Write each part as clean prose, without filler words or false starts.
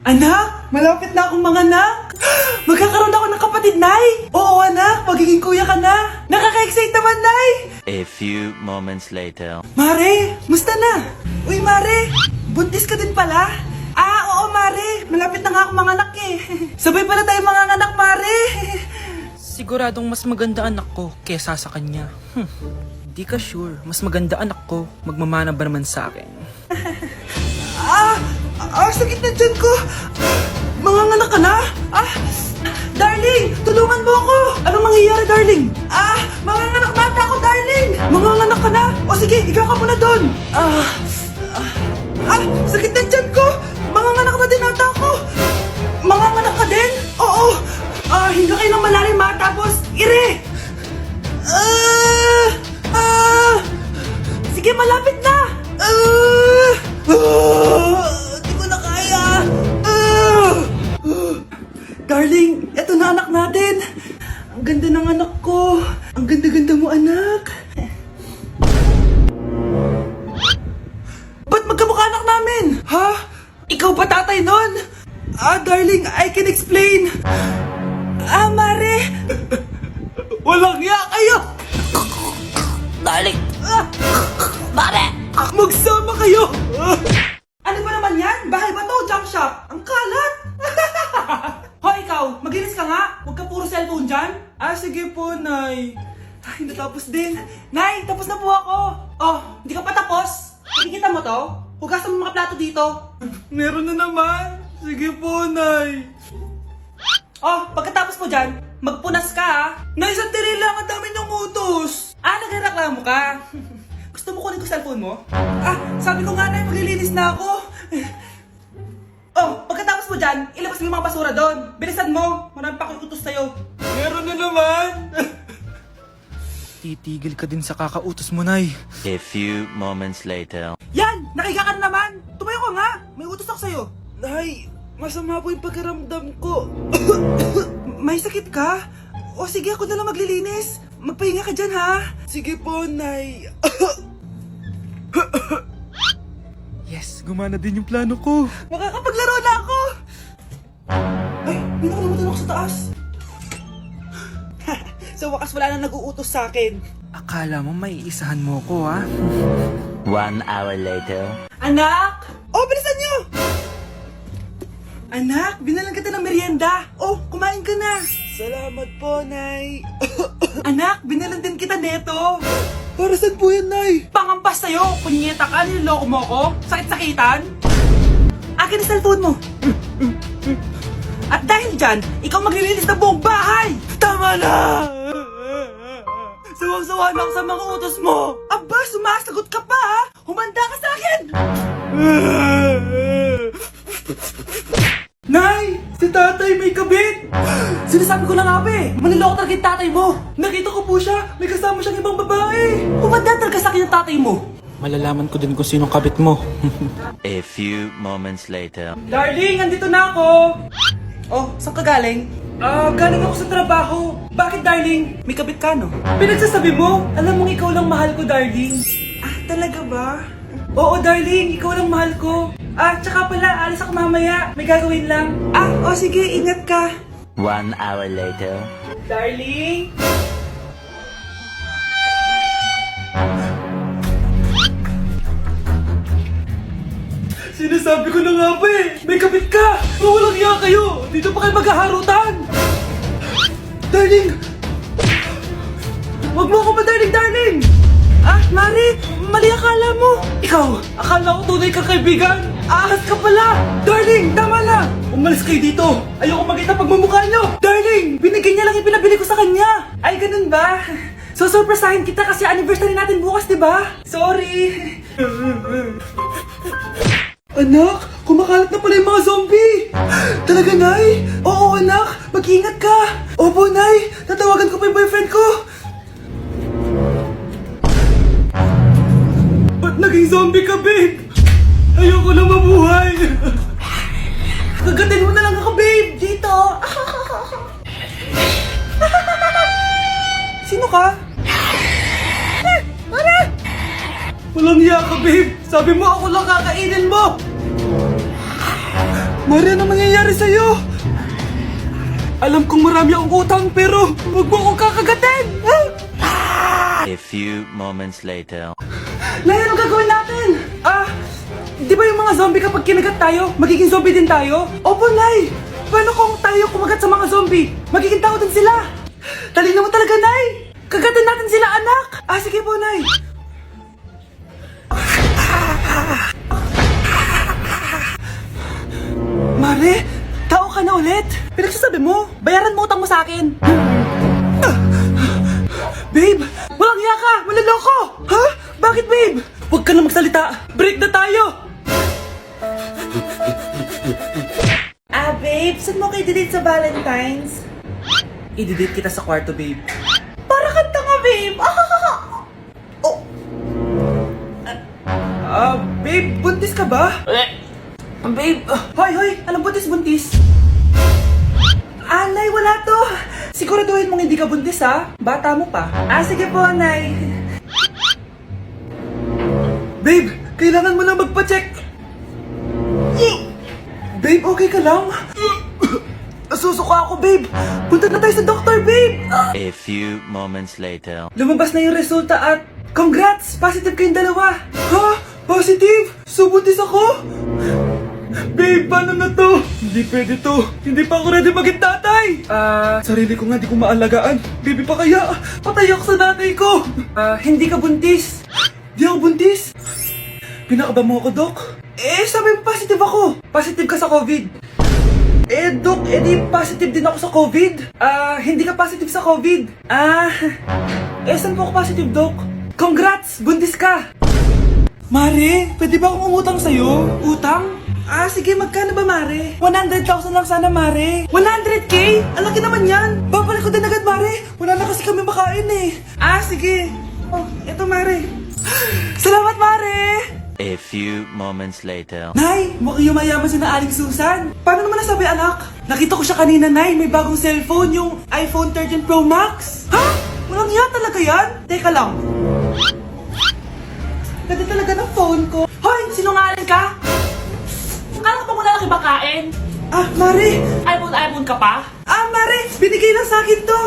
Anak, malapit na akong manganak. Magkakaroon ako ng kapatid, Nay. Oo, anak, magiging kuya ka na. Nakaka-excite naman, Nay. A few moments later. Mare, musta na? Uy, Mare, buntis ka din pala? Oo, Mare, malapit na nga akong manganak eh. Sabay pala tayo manganganak, Mare. Siguradong mas maganda anak ko kesa sa kanya. Di ka sure, mas maganda anak ko, magmamana ba naman sa akin? Sakit na dyan ko. Manganganak ka na? Darling, tulungan mo ako. Anong mangyayari, darling? Manganganak na ako, darling. Manganganak ka na? O sige, ikaw ka muna doon. Sakit na dyan ko. Manganganak na din ata ako. Manganganak ka din? Oo. Hinga kayo ng malalim ha, tapos ire. Sige, malapit na. Di ko na kaya. Darling, eto na anak natin. Ang ganda ng anak ko. Ang ganda-ganda mo, anak. Ba't magkamukha anak namin? Ha? Ikaw ba tatay nun? Darling, I can explain. Mare. Walang ya kayo. Darling! Mare! Magsama kayo. Ano ba naman yan? Bahay ba to? Junk shop? Ang kalat. Hoy, ikaw, maglinis ka nga. Huwag ka puro cellphone dyan. Sige po, Nay. Ay, natapos din. Nay, tapos na po ako. Hindi ka pa tapos? Nakikita mo to? Hugasan mo mga plato dito. Meron na naman. Sige po, Nay. Pagkatapos mo dyan, magpunas ka ha. Nay, sandali lang. Ang dami niyong utos. Nagreklamo ka. Gusto mo kunin ko cellphone mo? Sabi ko nga, Nay, maglilinis na ako. Pagkatapos mo dyan, ilabas mo yung mga basura doon. Bilisan mo. Marami pa akong utos sa'yo. Meron na naman. Titigil ka din sa kakautos mo, Nay. A few moments later. Yan! Nakiga ka na naman! Tumayo ka nga! May utos ako sa'yo. Nay, masama po yung pagkaramdam ko. May sakit ka? O sige, ako na lang maglilinis. Magpahinga ka dyan, ha? Sige po, Nay. Yes, gumana din yung plano ko. Makakapaglaro na ako! Ay, may nakalimutan ako sa taas. Sa wakas wala na nag-uutos sa akin. Akala mo may isahan mo ko, ha? 1 hour later. Anak! Bilisan niyo! Anak, binalan kita ng merienda. Kumain ka na. Salamat po, Nay. Anak, binalan din kita neto. Para saan po yan, Nay? Pangampas sa'yo. Punyeta ka, niloloko mo ko. Sakit-sakitan. Akin ang cellphone mo. At dahil dyan, ikaw maglilinis ng buong bahay. Tama na! Sawang-sawa na ako sa mga utos mo. Aba, sumasagot ka pa, ha? Humanda ka sa akin! Nay! Si tatay may kabit! Sinasabi ko na nga ba eh! Maniloko talaga yung tatay mo! Nakita ko po siya! May kasama siyang ibang babae! Humanda talaga sa akin yung tatay mo! Malalaman ko din kung sinong kabit mo. A few moments later. Darling, andito na ako! Saan ka galing? Galing ako sa trabaho. Bakit, darling? May kabit ka, no? Pinagsasabi mo? Alam mong ikaw lang mahal ko, darling. Talaga ba? Oo, darling. Ikaw lang mahal ko. Tsaka pala, alis ako mamaya. May gagawin lang. Sige. Ingat ka. 1 hour later. Darling? Sinasabi ko na nga ba eh! May kabit ka! Walang iya kayo! Dito pa kayo maghaharutan! Darling! Huwag mo ako ma-darling, darling! Mari! Mali akala mo! Ikaw! Akala ko tunay kang kaibigan! Ahas ka pala! Darling! Tama na! Umalis kayo dito! Ayoko makita pagmumukha nyo! Darling! Binigay niya lang yung pinabili ko sa kanya! Ay, ganun ba? So, surpresahin kita kasi anniversary natin bukas, diba? Sorry! Anak, kumakalat na pala yung mga zombie! Talaga, Nay? Oo, anak! Mag-ingat ka! Opo, Nay! Tatawagan ko pa yung boyfriend ko! Ba't naging zombie ka, babe? Ayoko na mabuhay! Kagatin mo na lang ako, babe! Dito! Sino ka? Walang hiya ka, babe! Sabi mo ako lang kakainin mo! Mare, ano mangyayari sa'yo? Alam kong marami akong utang pero huwag mo akong kakagatin! A few moments later. Nay, ano gagawin natin? Di ba yung mga zombie kapag kinagat tayo, magiging zombie din tayo? Opo, Nay! Paano kung tayo kumagat sa mga zombie? Magiging tao din sila! Talino mo talaga, Nay! Kagatin natin sila, anak! Sige po, Nay! Mare, tao ka na ulit? Pinagsasabi mo, bayaran mo utang mo sa akin. Babe, walang hiya ka! Maloloko! Ha? Bakit, babe? Huwag ka na magsalita! Break na tayo! Babe, saan mo kayo delete sa Valentine's? I-delete kita sa kwarto, babe. Para kang tanga, babe! Oh. Babe, buntis ka ba? Babe, hoy, anong buntis? Nay, wala to. Siguraduhin mong hindi ka buntis, ha? Bata mo pa. Sige po, Nay. Babe, kailangan mo na magpa-check. Babe, okay ka lang? Nasusuka ako, babe. Punta na tayo sa doktor, babe. A few moments later. Lumabas na yung resulta at congrats! Positive kayong dalawa. Ha? Positive? So, buntis ako? Babe, paano na to? Hindi pwede to. Hindi pa ako ready maging tatay. Sarili ko nga di ko maalagaan. Baby pa kaya? Patay ako sa nanay ko. Hindi ka buntis. Di ako buntis. Pinakaba mo ako, Dok? Sabi mo positive ako. Positive ka sa COVID. Dok, di positive din ako sa COVID. Hindi ka positive sa COVID. Saan po ako positive, Dok? Congrats! Buntis ka! Mare, pwede ba akong umutang sa'yo? Utang? Sige, magkano ba, Mare? 100,000 lang sana, Mare. 100K? Ang laki naman yan. Babalik ko din agad, Mare. Wala na kasi kami makain eh. Sige. Eto, Mare. Salamat, Mare! A few moments later. Nay, mukhang yumayaman si na Aling Susan. Paano naman nasabi, anak? Nakita ko siya kanina, Nay. May bagong cellphone, yung iPhone 13 Pro Max. Ha? Walang hiya talaga yan? Teka lang. Ganda talaga ng phone ko. Hoy, sinungaling ka? Kala ko muna nakibakain. Mare. iPhone ka pa? Mare, binigay lang sa akin to.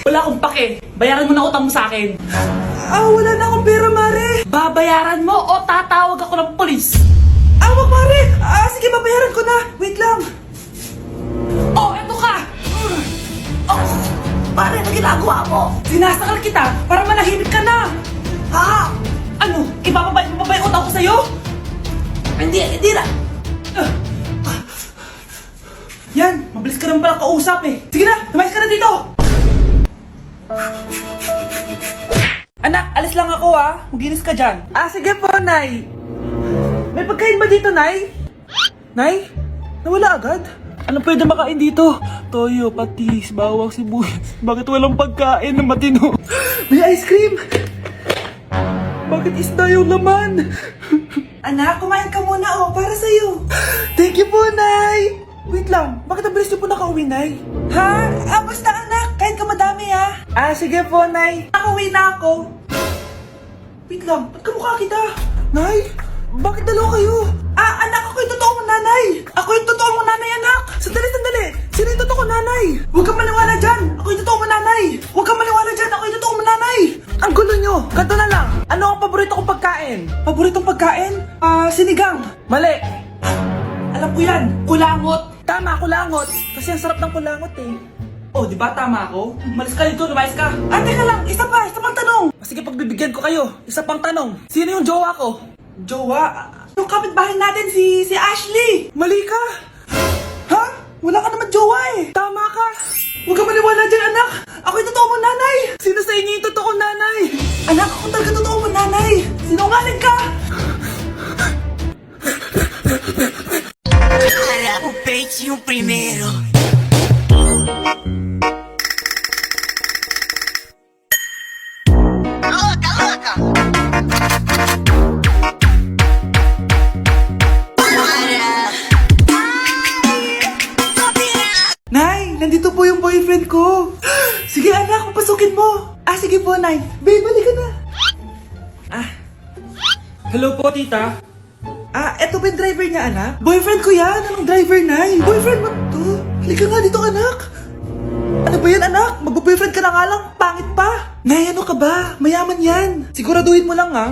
Wala akong pake. Bayaran mo na utang mo sa akin. Wala na akong pera, Mare. Babayaran mo o tatawag ako ng polis. Wag, Mare. Sige, babayaran ko na. Wait lang. Eto ka. Mare, ano ginagawa mo? Sinasakal kita para manahimik ka na. Ano? Ibababay utang ko sa'yo? Hindi na. Yan, mabilis ka naman pala kausap eh. Sige na, tumayos ka na dito. Anak, alis lang ako Maginis ka dyan. Sige po, Nay. May pagkain ba dito, Nay? Nay? Nawala agad? Anong pwede makain dito? Toyo, patis, bawang, sibuyas. Bakit walang pagkain na matino? May ice cream! Bakit isda yung laman? Anak, kumain ka muna para sa'yo. Thank you po, Nay! Wait lang, bakit ang bilis niyo po nakauwi, Nay? Basta anak, kain ka madami sige po, Nay. Nakauwi na ako. Wait lang, ba't kamukha kita? Nay, bakit dalawa kayo? Anak, ako yung totoo mong nanay. Ako yung totoo mong nanay, anak. Sandali. Sino yung totoo kong nanay? Huwag kang maniwala dyan. Ako yung totoo mong nanay. Huwag kang maniwala dyan. Ako yung totoo mong nanay. Ang gulo nyo. Ganto na lang. Ano ang paborito kong pagkain? Paboritong pagkain? Sinigang. Mali. Alam ko yan. Kulangot. Tama, kulangot. Kasi ang sarap ng kulangot eh. Di ba tama ako? Malis ka dito, lumayas ka. Teka lang, isa pang tanong. Sige, pagbibigyan ko kayo. Isa pang tanong. Sino yung jowa ko? Jowa? Yung kapitbahay natin, si Ashley. Mali ka. Ha? Wala ka naman jowa eh. Tama ka. Huwag ka maniwala dyan, anak. Ako yung totoo mong nanay. Sino sa inyo yung totoo kong nanay? Anak, ako talaga totoo mong nanay. Sinungaling ka. O peito primeiro. Louca! Nay, nandito po yung boyfriend ko. Sige anak, papasukin mo. Sige po, Nay. Babe, balik ka na. Hello po, tita. Eto ba yung driver niya, anak? Boyfriend ko yan! Anong driver, Nay? Boyfriend mo to? Halika nga dito, anak! Ano ba yan, anak? Magbo-boyfriend ka na nga lang, pangit pa! Nay, ano ka ba? Mayaman yan! Siguraduhin mo lang, ha?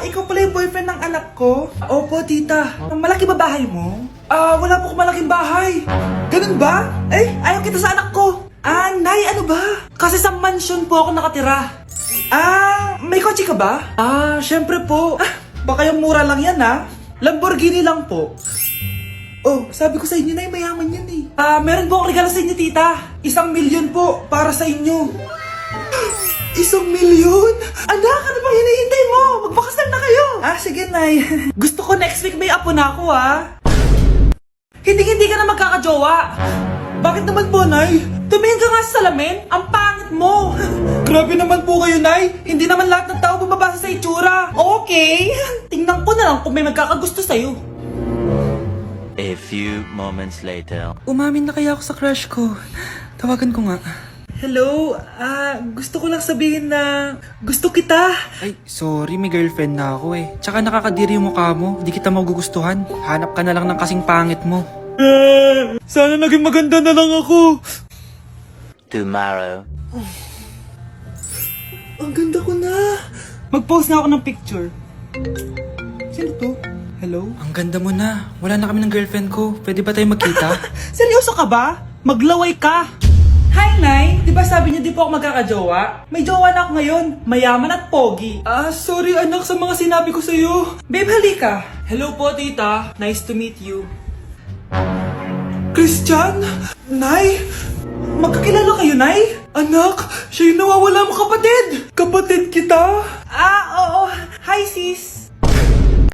Ikaw pala yung boyfriend ng anak ko? Opo, tita. Malaki ba bahay mo? Wala po akong malaking bahay. Ganun ba? Ayaw kita sa anak ko. Nay, ano ba? Kasi sa mansion po ako nakatira. May kotse ka ba? Syempre po. Baka yung mura lang yan, ha? Lamborghini lang po. Oh, sabi ko sa inyo na mayaman yan eh. Meron po akong regalo sa inyo, tita. 1,000,000 po para sa inyo. 1,000,000? Anak, ano bang hinihintay mo? Magpakasal na kayo. Sige, Nay. Gusto ko next week may apo na ako, ha? Hindi ka na magkakajowa. Bakit naman po, Nay? Tumingin ka nga sa salamin. Ang pangit mo. Grabe naman po kayo, Nay. Hindi naman lahat ng tao bumabasa sa itsura. Okay. Tingnan ko na lang kung may magkakagusto sa'yo. A few moments later. Umamin na kaya ako sa crush ko. Tawagan ko nga. Hello? Gusto ko lang sabihin na gusto kita. Ay, sorry, may girlfriend na ako eh. Tsaka nakakadiri yung mukha mo, di kita magugustuhan. Hanap ka na lang ng kasing pangit mo. Sana naging maganda na lang ako. Tomorrow. Ang ganda ko na. Mag-post na ako ng picture. Sino to? Hello? Ang ganda mo na. Wala na kami ng girlfriend ko. Pwede ba tayo magkita? Seryoso ka ba? Maglaway ka. Hi, Nay! Di ba sabi niyo di po ako magkakajowa? May jowa na ako ngayon. Mayaman at pogi. Sorry anak sa mga sinabi ko sa'yo. Babe, halika. Hello po, tita. Nice to meet you. Christian? Nay? Magkakilala kayo, Nay? Anak, siya yung nawawala mo kapatid. Kapatid kita? Oo. Hi, sis.